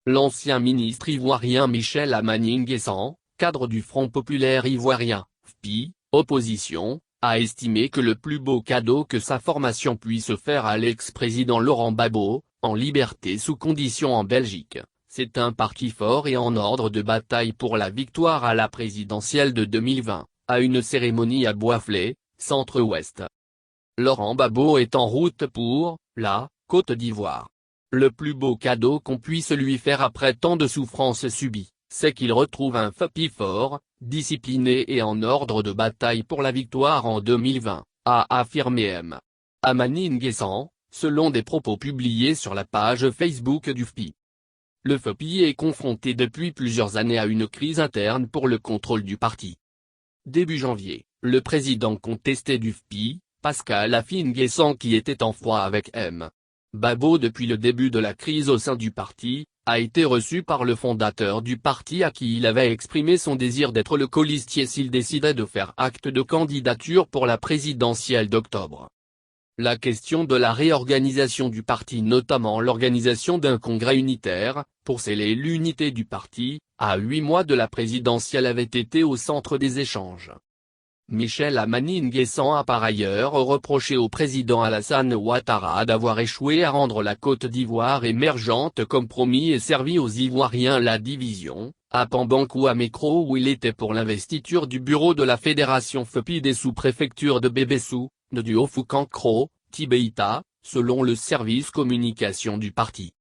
L'ancien ministre ivoirien Michel Amani Nguessan, cadre du Front populaire ivoirien, FPI, opposition, a estimé que le plus beau cadeau que sa formation puisse faire à l'ex-président Laurent Gbagbo, en liberté sous conditions en Belgique, c'est un parti fort et en ordre de bataille pour la victoire à la présidentielle de 2020, à une cérémonie à Boisflé, Centre-Ouest. Laurent Gbagbo est en route pour la Côte d'Ivoire. Le plus beau cadeau qu'on puisse lui faire après tant de souffrances subies, c'est qu'il retrouve un FPI fort, discipliné et en ordre de bataille pour la victoire en 2020, a affirmé M. Amani Nguessan, selon des propos publiés sur la page Facebook du FPI. Le FPI est confronté depuis plusieurs années à une crise interne pour le contrôle du parti. Début janvier, le président contesté du FPI, Pascal Affi N'Guessan, qui était en froid avec M. Gbagbo depuis le début de la crise au sein du parti, a été reçu par le fondateur du parti à qui il avait exprimé son désir d'être le colistier s'il décidait de faire acte de candidature pour la présidentielle d'octobre. La question de la réorganisation du parti, notamment l'organisation d'un congrès unitaire, pour sceller l'unité du parti, à 8 mois de la présidentielle, avait été au centre des échanges. Michel Amani Nguessan a par ailleurs reproché au président Alassane Ouattara d'avoir échoué à rendre la Côte d'Ivoire émergente comme promis et servi aux Ivoiriens la division, à Pambankou à Mékro où il était pour l'investiture du bureau de la fédération FPI des sous-préfectures de Bébessou, de Duofukankro, Tibéita, selon le service communication du parti.